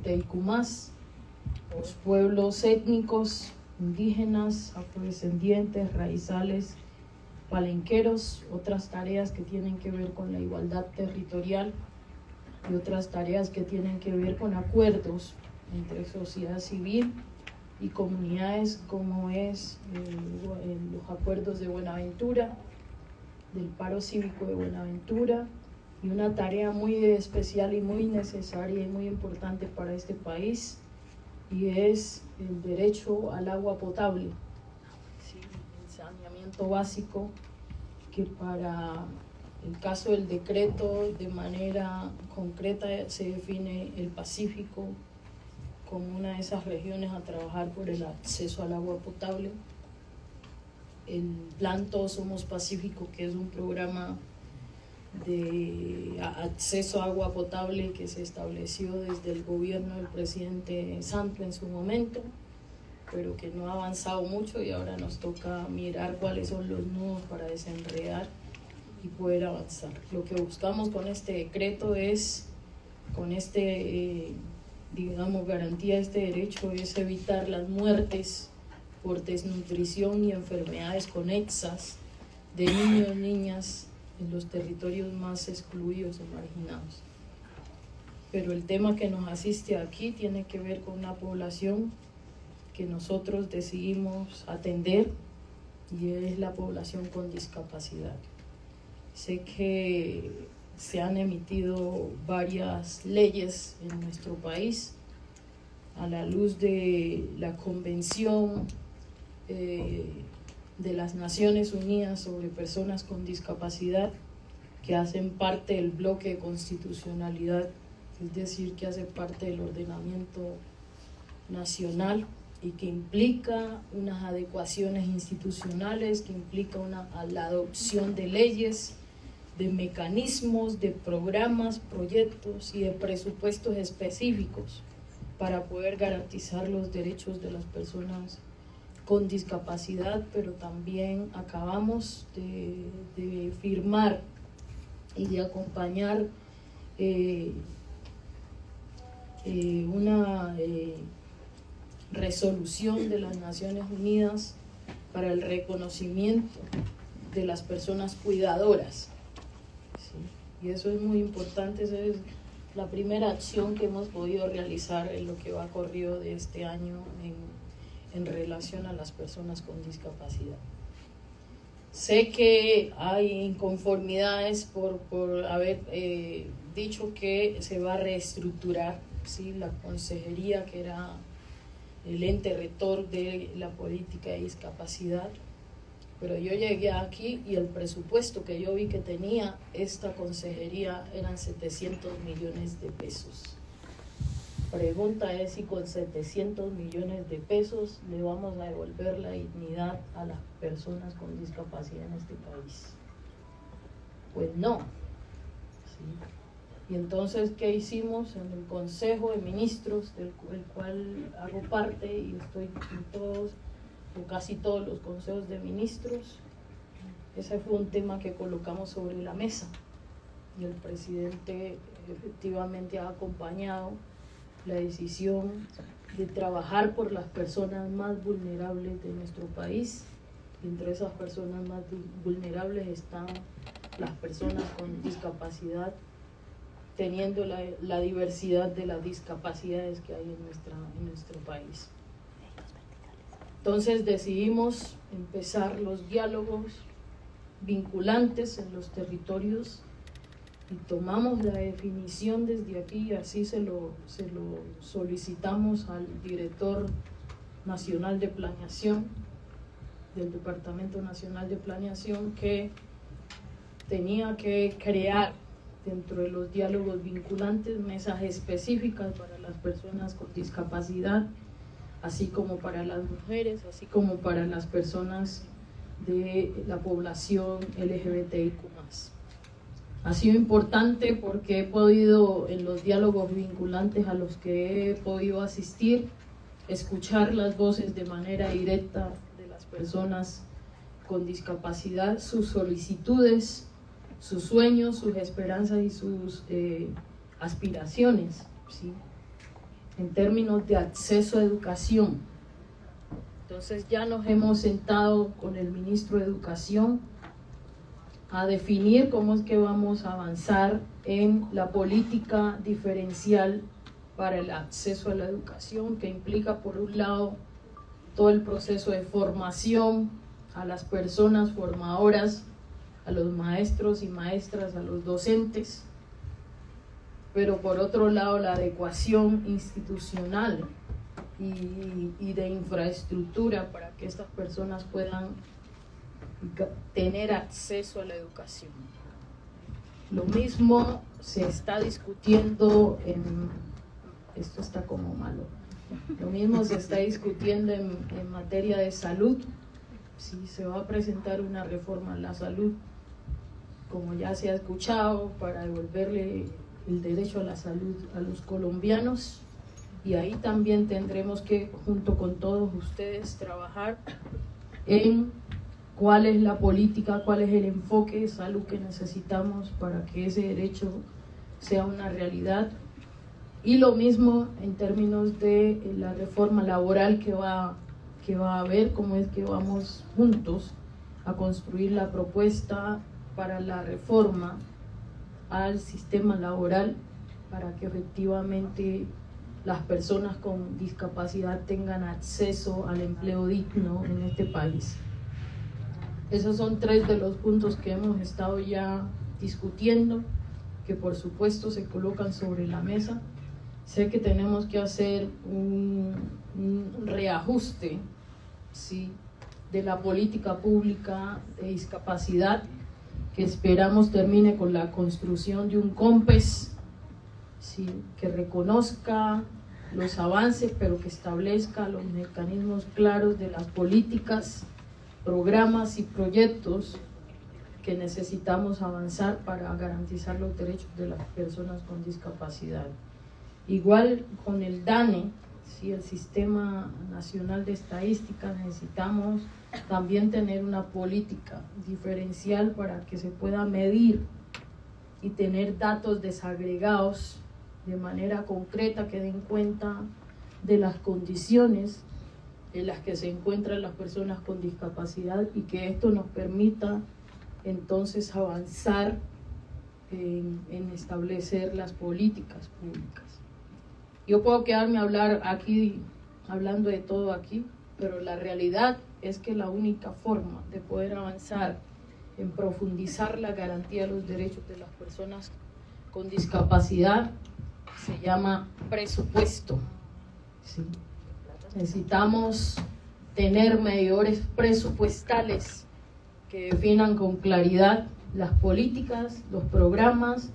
LGBTIQ+, los pueblos étnicos, indígenas, afrodescendientes, raizales, palenqueros, otras tareas que tienen que ver con la igualdad territorial y otras tareas que tienen que ver con acuerdos entre sociedad civil y comunidades, como es los acuerdos de Buenaventura, del paro cívico de Buenaventura, y una tarea muy especial y muy necesaria y muy importante para este país, y es el derecho al agua potable, ¿sí? El saneamiento básico, que para el caso del decreto de manera concreta se define el Pacífico como una de esas regiones a trabajar por el acceso al agua potable. El Plan Todos Somos Pacífico, que es un programa de acceso a agua potable que se estableció desde el gobierno del presidente Santos en su momento, pero que no ha avanzado mucho, y ahora nos toca mirar cuáles son los nudos para desenredar y poder avanzar. Lo que buscamos con este decreto es, con garantía de este derecho, es evitar las muertes por desnutrición y enfermedades conexas de niños y niñas en los territorios más excluidos o marginados. Pero el tema que nos asiste aquí tiene que ver con una población que nosotros decidimos atender, y es la población con discapacidad. Sé que se han emitido varias leyes en nuestro país a la luz de la Convención de las Naciones Unidas sobre personas con discapacidad, que hacen parte del bloque de constitucionalidad, es decir, que hace parte del ordenamiento nacional, y que implica unas adecuaciones institucionales, que implica la adopción de leyes, de mecanismos, de programas, proyectos y de presupuestos específicos para poder garantizar los derechos de las personas con discapacidad. Pero también acabamos de firmar y de acompañar una resolución de las Naciones Unidas para el reconocimiento de las personas cuidadoras, ¿sí? Y eso es muy importante. Esa es la primera acción que hemos podido realizar en lo que va corrido de este año en relación a las personas con discapacidad. Sé que hay inconformidades por haber dicho que se va a reestructurar, ¿sí?, la consejería, que era el ente rector de la política de discapacidad, pero yo llegué aquí y el presupuesto que yo vi que tenía esta consejería eran 700 millones de pesos. Pregunta es si con 700 millones de pesos le vamos a devolver la dignidad a las personas con discapacidad en este país. Pues no, ¿sí? Y entonces, ¿qué hicimos? En el Consejo de Ministros, del cual hago parte, y estoy en todos o casi todos los consejos de ministros, ese fue un tema que colocamos sobre la mesa, y el presidente efectivamente ha acompañado la decisión de trabajar por las personas más vulnerables de nuestro país, y entre esas personas más vulnerables están las personas con discapacidad, teniendo la diversidad de las discapacidades que hay en nuestro país. Entonces decidimos empezar los diálogos vinculantes en los territorios, y tomamos la definición desde aquí, y así se lo solicitamos al director nacional de planeación del Departamento Nacional de Planeación, que tenía que crear dentro de los diálogos vinculantes mesas específicas para las personas con discapacidad, así como para las mujeres, así como para las personas de la población LGBTIQ+. Ha sido importante porque he podido, en los diálogos vinculantes a los que he podido asistir, escuchar las voces de manera directa de las personas con discapacidad, sus solicitudes, sus sueños, sus esperanzas y sus aspiraciones, ¿sí? en términos de acceso a educación. Entonces ya nos hemos sentado con el ministro de Educación a definir cómo es que vamos a avanzar en la política diferencial para el acceso a la educación, que implica por un lado todo el proceso de formación a las personas formadoras, a los maestros y maestras, a los docentes, pero por otro lado la adecuación institucional y de infraestructura para que estas personas puedan tener acceso a la educación. Lo mismo se está discutiendo esto está como malo, lo mismo se está discutiendo en materia de salud. Sí, se va a presentar una reforma a la salud, como ya se ha escuchado, para devolverle el derecho a la salud a los colombianos, y ahí también tendremos que, junto con todos ustedes, trabajar en cuál es la política, cuál es el enfoque de salud que necesitamos para que ese derecho sea una realidad. Y lo mismo en términos de la reforma laboral que va a haber, cómo es que vamos juntos a construir la propuesta para la reforma al sistema laboral, para que efectivamente las personas con discapacidad tengan acceso al empleo digno en este país. Esos son 3 de los puntos que hemos estado ya discutiendo, que por supuesto se colocan sobre la mesa. Sé que tenemos que hacer un reajuste, ¿sí?, de la política pública de discapacidad, que esperamos termine con la construcción de un COMPES, ¿sí?, que reconozca los avances, pero que establezca los mecanismos claros de las políticas, programas y proyectos que necesitamos avanzar para garantizar los derechos de las personas con discapacidad. Igual con el DANE, ¿sí?, el Sistema Nacional de Estadística, necesitamos también tener una política diferencial para que se pueda medir y tener datos desagregados de manera concreta que den cuenta de las condiciones en las que se encuentran las personas con discapacidad, y que esto nos permita entonces avanzar en establecer las políticas públicas. Yo puedo quedarme a hablar aquí, hablando de todo aquí, pero la realidad es que la única forma de poder avanzar en profundizar la garantía de los derechos de las personas con discapacidad se llama presupuesto. ¿Sí? Necesitamos tener medidores presupuestales que definan con claridad las políticas, los programas,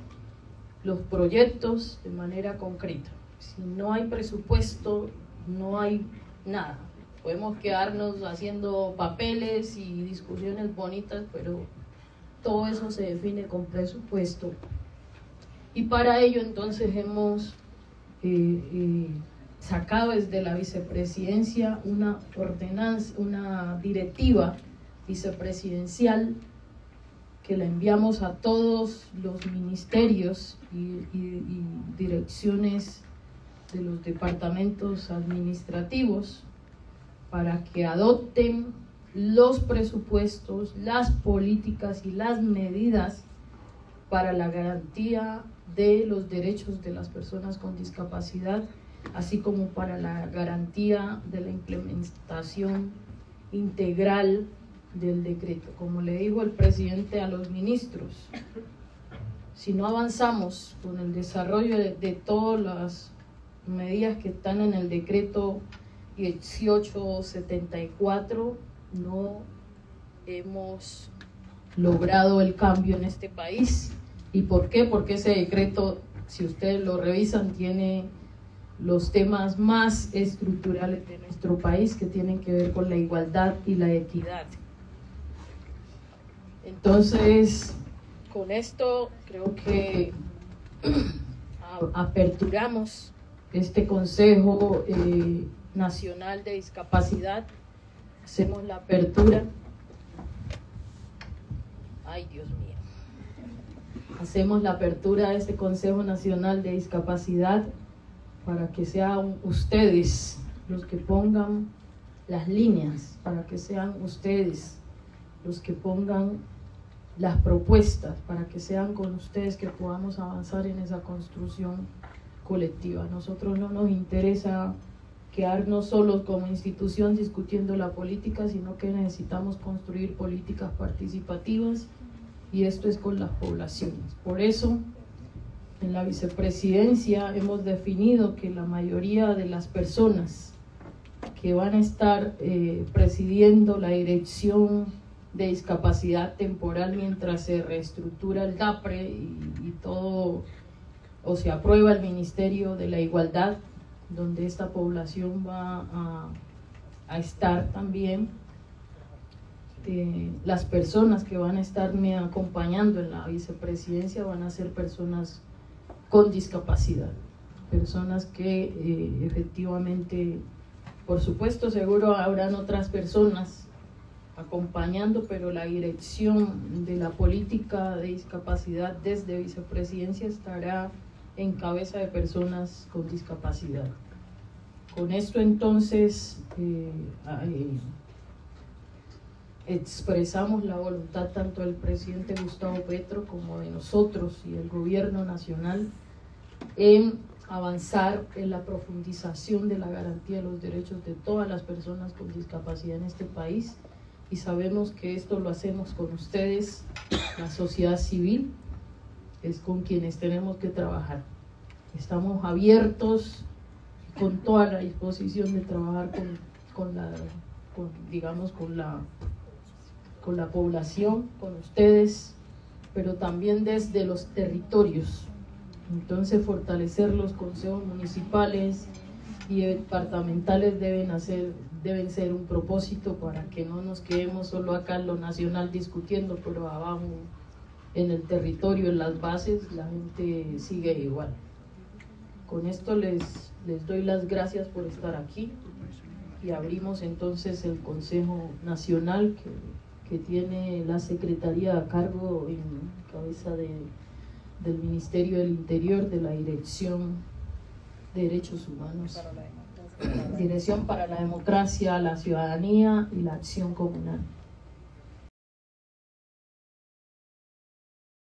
los proyectos de manera concreta. Si no hay presupuesto, no hay nada. Podemos quedarnos haciendo papeles y discusiones bonitas, pero todo eso se define con presupuesto. Y para ello entonces hemos sacado desde la vicepresidencia una ordenanza, una directiva vicepresidencial que la enviamos a todos los ministerios y direcciones de los departamentos administrativos para que adopten los presupuestos, las políticas y las medidas para la garantía de los derechos de las personas con discapacidad, así como para la garantía de la implementación integral del decreto. Como le dijo el presidente a los ministros, si no avanzamos con el desarrollo de todas las medidas que están en el decreto 1874, no hemos logrado el cambio en este país. ¿Y por qué? Porque ese decreto, si ustedes lo revisan, tiene los temas más estructurales de nuestro país, que tienen que ver con la igualdad y la equidad. Entonces, con esto creo que aperturamos este Consejo Nacional de Discapacidad. Hacemos la apertura. Ay, Dios mío. Hacemos la apertura de este Consejo Nacional de Discapacidad para que sean ustedes los que pongan las líneas, para que sean ustedes los que pongan las propuestas, para que sean con ustedes que podamos avanzar en esa construcción colectiva. A nosotros no nos interesa quedarnos solos como institución discutiendo la política, sino que necesitamos construir políticas participativas, y esto es con las poblaciones. Por eso, en la vicepresidencia hemos definido que la mayoría de las personas que van a estar presidiendo la dirección de discapacidad temporal mientras se reestructura el DAPRE y todo, o se aprueba el Ministerio de la Igualdad, donde esta población va a estar también. Las personas que van a estarme acompañando en la vicepresidencia van a ser personas con discapacidad, personas que efectivamente, por supuesto, seguro habrán otras personas acompañando, pero la dirección de la política de discapacidad desde vicepresidencia estará en cabeza de personas con discapacidad. Con esto entonces expresamos la voluntad tanto del presidente Gustavo Petro como de nosotros y el gobierno nacional en avanzar en la profundización de la garantía de los derechos de todas las personas con discapacidad en este país, y sabemos que esto lo hacemos con ustedes, la sociedad civil, es con quienes tenemos que trabajar. Estamos abiertos con toda la disposición de trabajar con la población, con ustedes, pero también desde los territorios. Entonces, fortalecer los consejos municipales y departamentales deben ser un propósito para que no nos quedemos solo acá en lo nacional discutiendo, pero abajo en el territorio, en las bases, la gente sigue igual. Con esto les doy las gracias por estar aquí y abrimos entonces el Consejo Nacional que tiene la Secretaría a cargo en cabeza del Ministerio del Interior, de la Dirección de Derechos Humanos, Dirección para la Democracia, la Ciudadanía y la Acción Comunal.